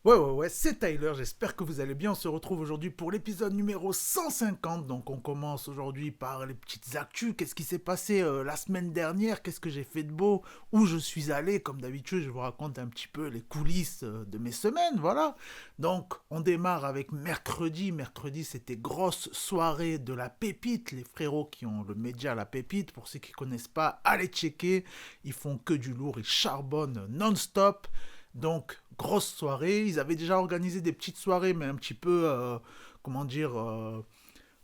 Ouais, c'est Tyler, j'espère que vous allez bien. On se retrouve aujourd'hui pour l'épisode numéro 150. Donc on commence aujourd'hui par les petites actus. Qu'est-ce qui s'est passé la semaine dernière? Qu'est-ce que j'ai fait de beau? Où je suis allé? Comme d'habitude, je vous raconte un petit peu les coulisses de mes semaines, voilà. Donc on démarre avec mercredi. Mercredi, c'était grosse soirée de la pépite. Les frérots qui ont le média La Pépite, pour ceux qui ne connaissent pas, allez checker. Ils font que du lourd, ils charbonnent non-stop. Donc, grosse soirée. Ils avaient déjà organisé des petites soirées, mais un petit peu, comment dire,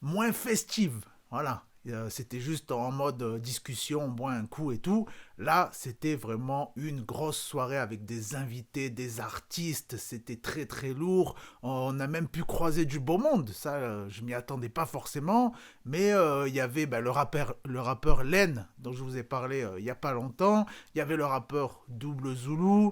moins festives. Voilà. C'était juste en mode discussion, on boit un coup et tout. Là, c'était vraiment une grosse soirée avec des invités, des artistes. C'était très très lourd. On a même pu croiser du beau monde. Ça, je m'y attendais pas forcément. Mais il y avait le rappeur Len, dont je vous ai parlé il y a pas longtemps. Il y avait le rappeur Double Zulu.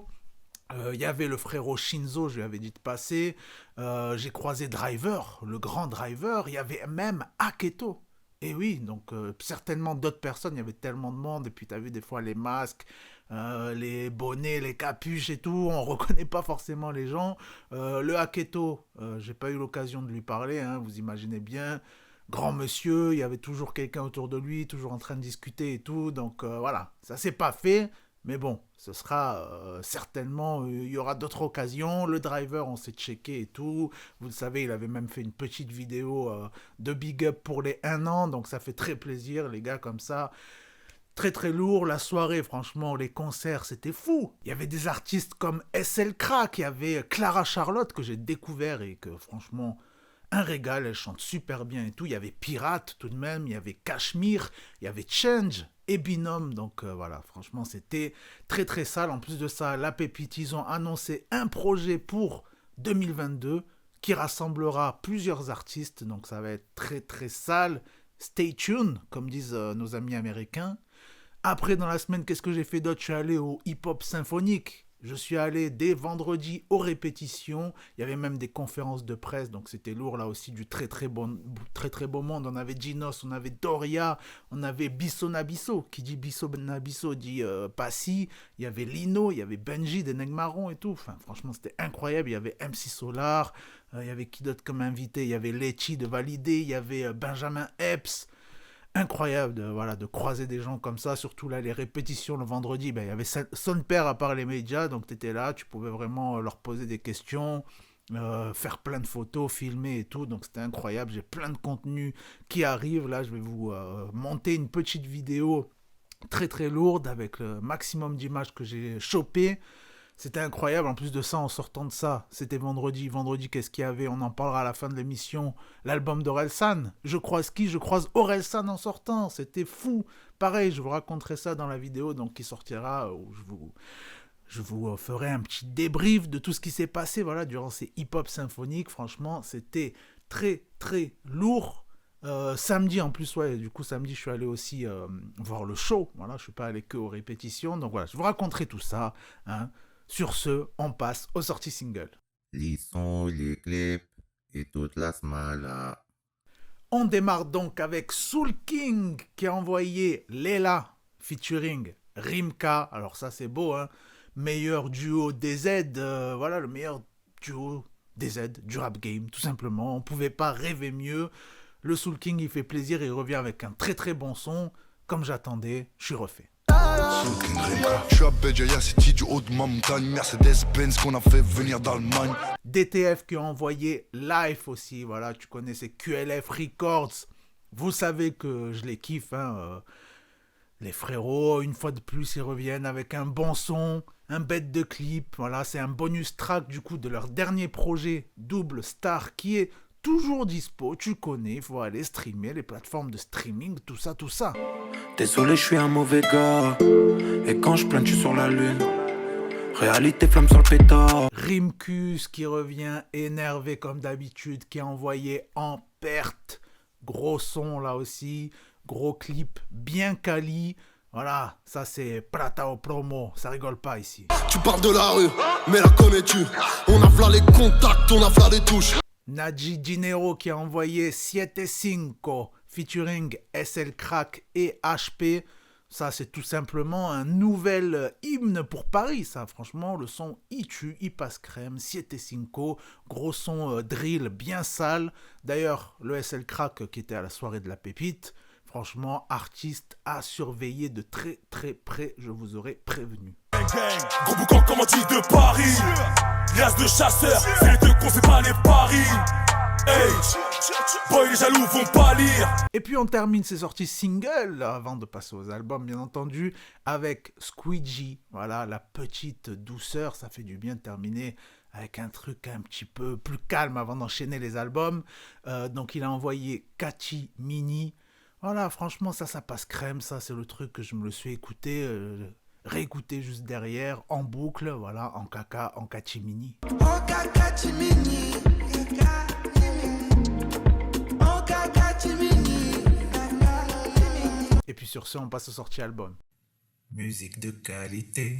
Il y avait le frérot Shinzo, je lui avais dit de passer. J'ai croisé Driver, le grand Driver. Il y avait même Aketo. Et oui, donc certainement d'autres personnes. Il y avait tellement de monde. Et puis tu as vu des fois les masques, les bonnets, les capuches et tout. On ne reconnaît pas forcément les gens. Le Aketo, j'ai pas eu l'occasion de lui parler. Hein, vous imaginez bien. Grand monsieur, il y avait toujours quelqu'un autour de lui, toujours en train de discuter et tout. Donc voilà, ça s'est pas fait. Mais bon, ce sera certainement, il y aura d'autres occasions. Le driver, on s'est checké et tout. Vous le savez, il avait même fait une petite vidéo de big up pour les 1 an. Donc ça fait très plaisir, les gars, comme ça. Très très lourd. La soirée, franchement, les concerts, c'était fou. Il y avait des artistes comme SL Crack, il y avait Clara Charlotte que j'ai découvert et que franchement, un régal, elle chante super bien et tout. Il y avait Pirate tout de même, il y avait Cachemire, il y avait Change et Binôme. Donc voilà, franchement, c'était très très sale. En plus de ça, la Pépite, ils ont annoncé un projet pour 2022 qui rassemblera plusieurs artistes. Donc ça va être très très sale. Stay tuned, comme disent nos amis américains. Après, dans la semaine, qu'est-ce que j'ai fait d'autre? Je suis allé au hip-hop symphonique. Je suis allé dès vendredi aux répétitions. Il y avait même des conférences de presse, donc c'était lourd là aussi, du très très très beau monde. On avait Ginos, on avait Doria, on avait Bisso Nabisso. Qui dit Bisso Nabisso dit Passy. Il y avait Lino, il y avait Benji des Negmarons et tout. Enfin, franchement, c'était incroyable. Il y avait MC Solar, il y avait qui d'autre comme invité? Il y avait Lechi de Validé, il y avait Benjamin Epps. Incroyable de croiser des gens comme ça, surtout là les répétitions le vendredi, ben, il y avait son père à part les médias, donc tu étais là, tu pouvais vraiment leur poser des questions, faire plein de photos, filmer et tout, donc c'était incroyable. J'ai plein de contenu qui arrive, là je vais vous monter une petite vidéo très très lourde avec le maximum d'images que j'ai chopé. C'était incroyable. En plus de ça, en sortant de ça, c'était vendredi. Vendredi, qu'est-ce qu'il y avait? On en parlera à la fin de l'émission. L'album d'Orelsan. Je croise qui? Je croise Orelsan en sortant. C'était fou. Pareil, je vous raconterai ça dans la vidéo donc qui sortira où je vous ferai un petit débrief de tout ce qui s'est passé voilà, durant ces hip-hop symphoniques. Franchement, c'était très très lourd. Samedi en plus, ouais, du coup samedi je suis allé aussi voir le show, voilà, je suis pas allé que aux répétitions, donc voilà, je vous raconterai tout ça, hein. Sur ce, on passe aux sorties singles. Les sons, les clips et toute la smala. On démarre donc avec Soul King qui a envoyé Leila featuring Rimka. Alors ça c'est beau, hein. Meilleur duo DZ, voilà le meilleur duo DZ du rap game, tout simplement. On pouvait pas rêver mieux. Le Soul King il fait plaisir, il revient avec un très très bon son. Comme j'attendais, je suis refait. Je suis à Béjaïa City du haut de ma montagne. Mercedes-Benz qu'on a fait venir d'Allemagne. DTF qui a envoyé Life aussi, voilà, tu connais ces QLF Records. Vous savez que je les kiffe, hein. Les frérots, une fois de plus, ils reviennent avec un bon son, un bête de clip. Voilà, c'est un bonus track du coup de leur dernier projet, Double Star, qui est toujours dispo. Tu connais, il faut aller streamer, les plateformes de streaming, tout ça, tout ça. Désolé, je suis un mauvais gars. Et quand je plane, je suis sur la lune. Réalité, flamme sur le pétard. Rimkus qui revient énervé comme d'habitude, qui a envoyé en perte. Gros son là aussi, gros clip bien quali. Voilà, ça c'est Prata au promo, ça rigole pas ici. Tu parles de la rue, mais la connais-tu? On a v'là les contacts, on a v'là les touches. Nadji Dinero qui a envoyé Siete Cinco featuring SL Crack et HP. Ça, c'est tout simplement un nouvel hymne pour Paris, ça. Franchement, le son, il tue, il passe crème, siete cinco, gros son drill bien sale. D'ailleurs, le SL Crack qui était à la soirée de la pépite, franchement, artiste à surveiller de très très près, je vous aurais prévenu. Gros boucan comme on dit de Paris. Race de chasseurs, c'est les deux qu'on fait pas les paris. Hey, boy les jaloux vont pas lire. Et puis on termine ces sorties singles, avant de passer aux albums bien entendu, avec Squeegee. Voilà, la petite douceur, ça fait du bien de terminer avec un truc un petit peu plus calme avant d'enchaîner les albums. Donc il a envoyé Catchy Mini. Voilà, franchement ça passe crème, ça c'est le truc que je me le suis écouté, réécouté juste derrière, en boucle, voilà, en caca, en Catchy Mini. Et puis sur ce, on passe aux sorties albums. Musique de qualité,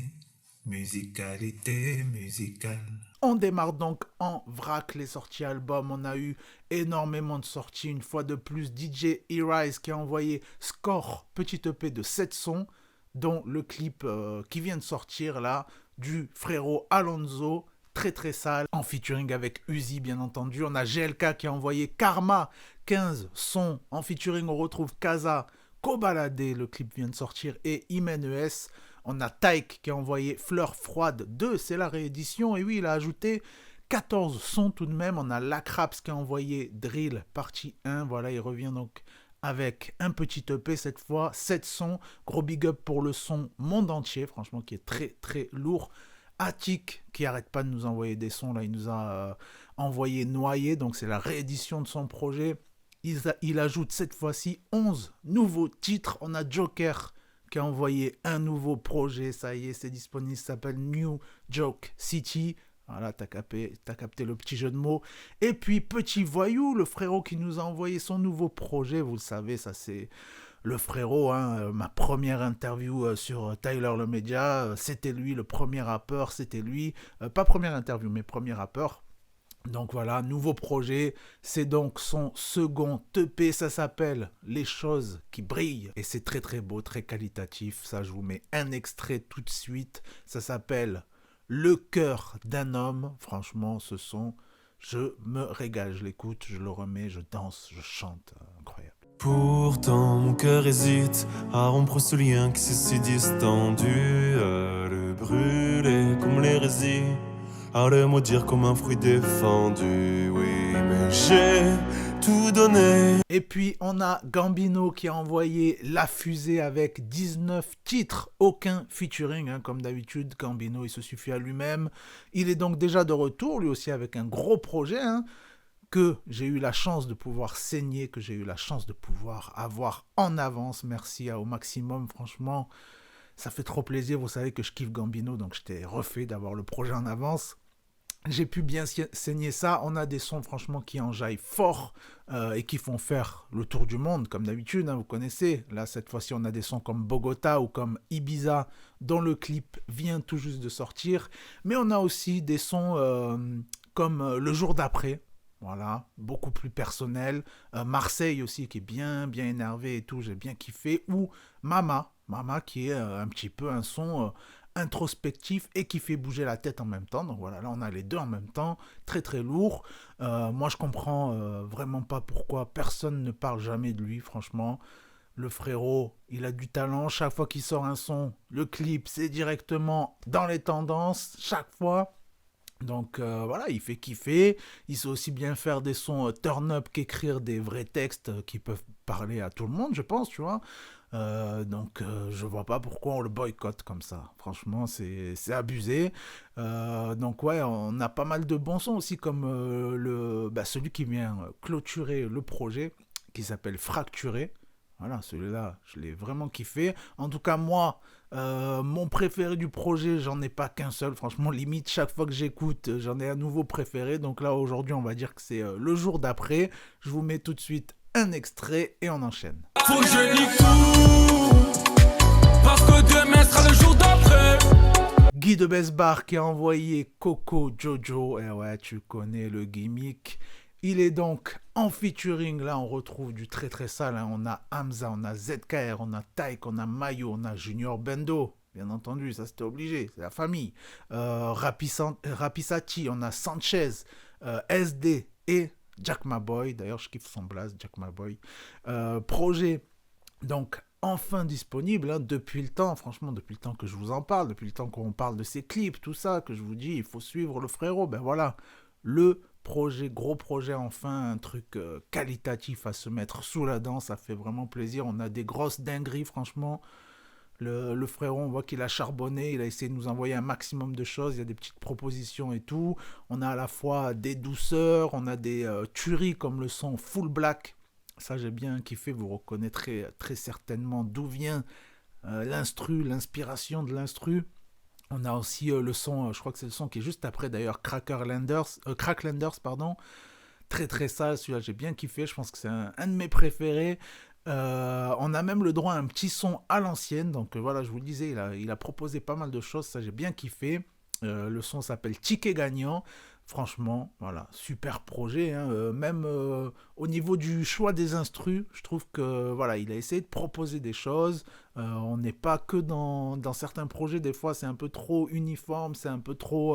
musicalité, musicale. On démarre donc en vrac les sorties albums. On a eu énormément de sorties. Une fois de plus, DJ E-Rise qui a envoyé Score, petit EP de 7 sons, dont le clip qui vient de sortir là, du frérot Alonso, très très sale, en featuring avec Uzi bien entendu. On a GLK qui a envoyé Karma, 15 sons, en featuring on retrouve Kaza, Kobalade, le clip vient de sortir, et Imen ES. On a Taïk qui a envoyé Fleur Froide 2, c'est la réédition, et oui, il a ajouté 14 sons tout de même. On a Lacraps qui a envoyé Drill, partie 1, voilà, il revient donc avec un petit EP cette fois, 7 sons, gros big up pour le son Monde Entier, franchement, qui est très très lourd. Attic qui arrête pas de nous envoyer des sons, là, il nous a envoyé Noyé, donc c'est la réédition de son projet. Il ajoute cette fois-ci 11 nouveaux titres. On a Joker qui a envoyé un nouveau projet. Ça y est, c'est disponible. Ça s'appelle New Joke City. Voilà, t'as capté le petit jeu de mots. Et puis, Petit Voyou, le frérot qui nous a envoyé son nouveau projet. Vous le savez, ça c'est le frérot. Hein, ma première interview sur Tyler le Média. C'était lui, le premier rappeur. C'était lui. Pas première interview, mais premier rappeur. Donc voilà, nouveau projet, c'est donc son second EP, ça s'appelle Les choses qui brillent, et c'est très très beau, très qualitatif, ça je vous mets un extrait tout de suite, ça s'appelle Le cœur d'un homme, franchement ce son, je me régale, je l'écoute, je le remets, je danse, je chante, incroyable. Pourtant mon cœur hésite à rompre ce lien qui s'est si distendu, à le brûler comme l'hérésie. À le maudire comme un fruit défendu, oui, mais j'ai tout donné. Et puis, on a Gambino qui a envoyé La Fusée avec 19 titres, aucun featuring, hein, comme d'habitude. Gambino, il se suffit à lui-même. Il est donc déjà de retour, lui aussi, avec un gros projet, hein, que j'ai eu la chance de pouvoir saigner, que j'ai eu la chance de pouvoir avoir en avance. Merci au maximum, franchement. Ça fait trop plaisir, vous savez que je kiffe Gambino, donc j'étais refait d'avoir le projet en avance. J'ai pu bien saigner ça. On a des sons franchement qui enjaillent fort et qui font faire le tour du monde comme d'habitude, hein, vous connaissez. Là cette fois-ci on a des sons comme Bogota ou comme Ibiza dont le clip vient tout juste de sortir. Mais on a aussi des sons comme Le jour d'après. Voilà, beaucoup plus personnel. Marseille aussi qui est bien énervé et tout, j'ai bien kiffé. Ou Mama qui est un petit peu un son introspectif et qui fait bouger la tête en même temps. Donc voilà, là on a les deux en même temps, très très lourd. Moi je comprends vraiment pas pourquoi personne ne parle jamais de lui, franchement. Le frérot, il a du talent, chaque fois qu'il sort un son, le clip c'est directement dans les tendances, chaque fois. Donc voilà, il fait kiffer, il sait aussi bien faire des sons turn-up qu'écrire des vrais textes qui peuvent parler à tout le monde, je pense, tu vois. Donc je vois pas pourquoi on le boycotte comme ça, franchement c'est abusé. Donc ouais, on a pas mal de bons sons aussi comme celui qui vient clôturer le projet, qui s'appelle Fracturé. Voilà, celui-là, je l'ai vraiment kiffé. En tout cas, moi, mon préféré du projet, j'en ai pas qu'un seul. Franchement, limite, chaque fois que j'écoute, j'en ai un nouveau préféré. Donc là, aujourd'hui, on va dire que c'est le jour d'après. Je vous mets tout de suite un extrait et on enchaîne. Faut que je nique tout, parce que demain sera le jour d'après. Guy de Besbar qui a envoyé Coco Jojo. Et ouais, tu connais le gimmick. Il est donc en featuring, là on retrouve du très très sale, hein. On a Hamza, on a ZKR, on a Taïk, on a Mayo, on a Junior Bendo, bien entendu, ça c'était obligé, c'est la famille. Rapisati, on a Sanchez, SD et Jack Maboy, d'ailleurs je kiffe son blaze, Jack Maboy. Projet, donc enfin disponible, hein, depuis le temps, franchement depuis le temps que je vous en parle, depuis le temps qu'on parle de ses clips, tout ça, que je vous dis, il faut suivre le frérot, ben voilà, le projet, gros projet enfin, un truc qualitatif à se mettre sous la dent, ça fait vraiment plaisir, on a des grosses dingueries franchement, le frérot on voit qu'il a charbonné, il a essayé de nous envoyer un maximum de choses, il y a des petites propositions et tout, on a à la fois des douceurs, on a des tueries comme le son Full Black, ça j'ai bien kiffé, vous reconnaîtrez très certainement d'où vient l'inspiration de l'instru. On a aussi le son, je crois que c'est le son qui est juste après d'ailleurs, Cracklanders, pardon. Très très sale, celui-là j'ai bien kiffé, je pense que c'est un de mes préférés. On a même le droit à un petit son à l'ancienne, donc voilà, je vous le disais, il a proposé pas mal de choses, ça j'ai bien kiffé. Le son s'appelle Ticket Gagnant. Franchement, voilà, super projet, hein. Même au niveau du choix des instrus, je trouve que voilà, il a essayé de proposer des choses. On n'est pas que dans certains projets, des fois c'est un peu trop uniforme, c'est un peu trop,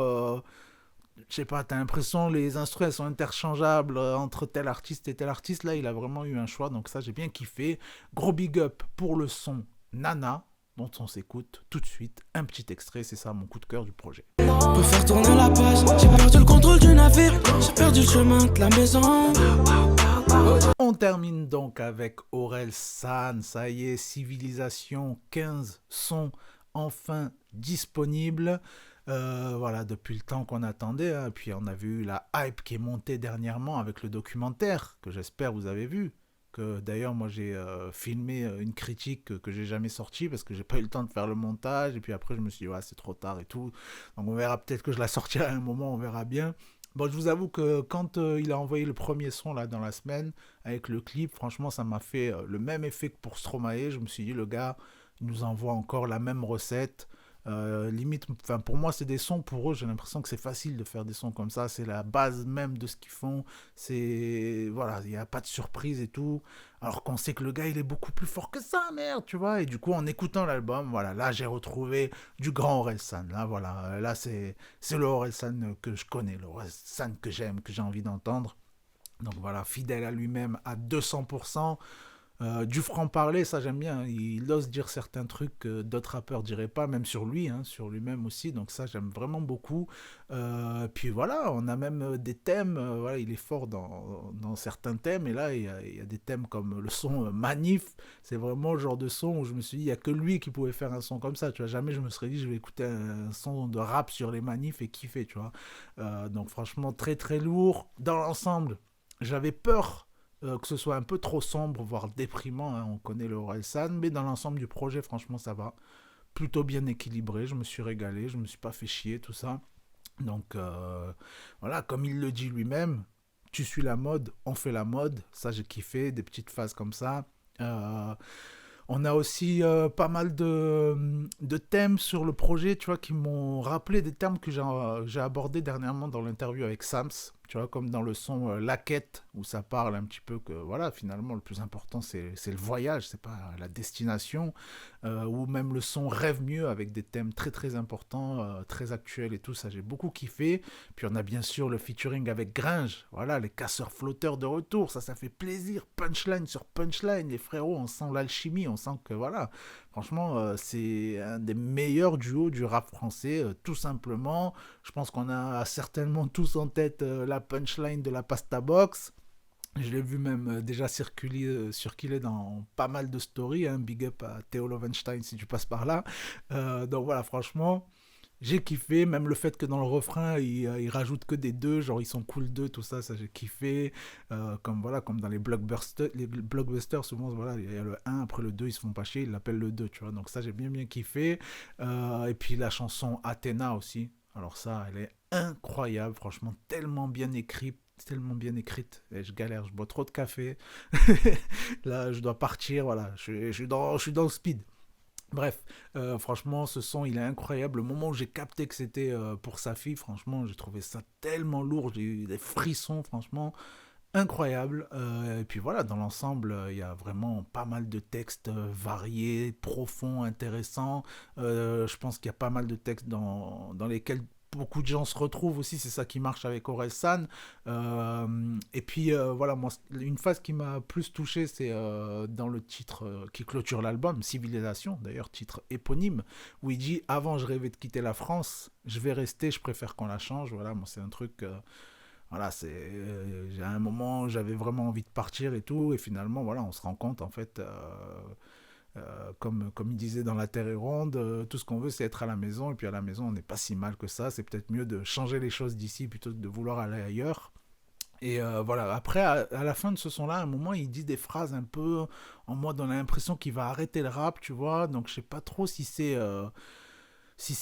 je sais pas, t'as l'impression les instrus elles sont interchangeables entre tel artiste et tel artiste. Là, il a vraiment eu un choix, donc ça j'ai bien kiffé. Gros big up pour le son Nana, dont on s'écoute tout de suite un petit extrait, c'est ça mon coup de cœur du projet. On peut faire tourner la page, j'ai perdu le contrôle du navire, j'ai perdu le chemin de la maison. On termine donc avec Aurel San, ça y est, Civilisation 15 sont enfin disponibles. Voilà, depuis le temps qu'on attendait, hein. Puis on a vu la hype qui est montée dernièrement avec le documentaire, que j'espère vous avez vu. Que d'ailleurs moi j'ai filmé une critique que j'ai jamais sortie parce que j'ai pas eu le temps de faire le montage et puis après je me suis dit ouais c'est trop tard et tout, donc on verra, peut-être que je la sortirai à un moment, on verra bien. Bon, je vous avoue que quand il a envoyé le premier son là dans la semaine avec le clip, franchement ça m'a fait le même effet que pour Stromae. Je me suis dit le gars il nous envoie encore la même recette. Limite, enfin pour moi c'est des sons, pour eux j'ai l'impression que c'est facile de faire des sons comme ça, c'est la base même de ce qu'ils font, c'est voilà, il n'y a pas de surprise et tout, alors qu'on sait que le gars il est beaucoup plus fort que ça, merde, tu vois. Et du coup en écoutant l'album, voilà, là j'ai retrouvé du grand Orelsan, là voilà, là c'est le Orelsan que je connais, le Orelsan que j'aime, que j'ai envie d'entendre. Donc voilà, fidèle à lui-même à 200%. Du franc-parler, ça j'aime bien, il ose dire certains trucs que d'autres rappeurs diraient pas, même sur lui, hein, sur lui-même aussi, donc ça j'aime vraiment beaucoup. Puis voilà, on a même des thèmes, voilà, il est fort dans certains thèmes, et là il y a des thèmes comme le son Manif, c'est vraiment le genre de son où je me suis dit, il n'y a que lui qui pouvait faire un son comme ça, tu vois, jamais je me serais dit je vais écouter un son de rap sur les manifs et kiffer, tu vois. Donc franchement très très lourd, dans l'ensemble, j'avais peur que ce soit un peu trop sombre, voire déprimant, hein, on connaît le Orelsan, mais dans l'ensemble du projet, franchement, ça va. Plutôt bien équilibré, je me suis régalé, je me suis pas fait chier, tout ça. Donc, voilà, comme il le dit lui-même, tu suis la mode, on fait la mode, ça j'ai kiffé, des petites phases comme ça. On a aussi pas mal de thèmes sur le projet, tu vois, qui m'ont rappelé des termes que j'ai abordés dernièrement dans l'interview avec Sams, tu vois, comme dans le son La Quête, où ça parle un petit peu que, voilà, finalement, le plus important, c'est le voyage, c'est pas la destination, ou même le son Rêve mieux, avec des thèmes très très importants, très actuels et tout, ça j'ai beaucoup kiffé. Puis on a bien sûr le featuring avec Gringe, voilà, les casseurs flotteurs de retour, ça fait plaisir, punchline sur punchline, les frérots, on sent l'alchimie, on sent que, voilà, franchement, c'est un des meilleurs duos du rap français, tout simplement. Je pense qu'on a certainement tous en tête la punchline de la Pasta Box. Je l'ai vu même déjà circuler dans pas mal de stories, hein. Big up à Theo Lovenstein si tu passes par là. Donc voilà, franchement, j'ai kiffé. Même le fait que dans le refrain, il rajoute que des deux, genre ils sont cool deux, tout ça, ça j'ai kiffé. Comme dans les blockbusters, souvent voilà, il y a le 1, après le 2, ils se font pas chier, ils l'appellent le 2, tu vois. Donc ça, j'ai bien kiffé. Et puis la chanson Athéna aussi. Alors ça, elle est incroyable, franchement, tellement bien écrite. Et je galère, je bois trop de café. Là, je dois partir, voilà, je suis dans le speed. Bref, franchement, ce son, il est incroyable. Le moment où j'ai capté que c'était pour sa fille, franchement, j'ai trouvé ça tellement lourd. J'ai eu des frissons, franchement, incroyable. Et puis voilà, dans l'ensemble, il y a vraiment pas mal de textes variés, profonds, intéressants. Je pense qu'il y a pas mal de textes dans lesquels beaucoup de gens se retrouvent aussi, c'est ça qui marche avec Orelsan. Et puis voilà, moi, une phase qui m'a plus touché, c'est dans le titre qui clôture l'album, Civilisation, d'ailleurs titre éponyme, où il dit avant je rêvais de quitter la France, je vais rester, je préfère qu'on la change. Voilà, moi c'est un truc, voilà, c'est j'ai un moment j'avais vraiment envie de partir et tout, et finalement voilà, on se rend compte en fait, comme il disait dans La Terre est ronde, tout ce qu'on veut c'est être à la maison, et puis à la maison on n'est pas si mal que ça, c'est peut-être mieux de changer les choses d'ici plutôt que de vouloir aller ailleurs. Et voilà, après, à la fin de ce son-là, à un moment, il dit des phrases un peu en mode, on a l'impression qu'il va arrêter le rap, tu vois, donc je sais pas trop si c'est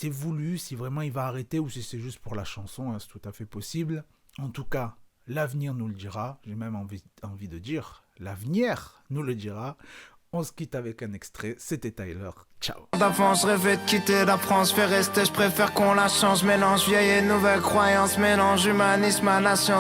voulu, si vraiment il va arrêter, ou si c'est juste pour la chanson, hein, c'est tout à fait possible. En tout cas, l'avenir nous le dira, j'ai même envie de dire, l'avenir nous le dira. On se quitte avec un extrait, c'était Tyler, ciao. D'avant je rêvais de quitter la France, fait rester, je préfère qu'on la change. Mélange vieille et nouvelle croyance, mélange humanisme à la science.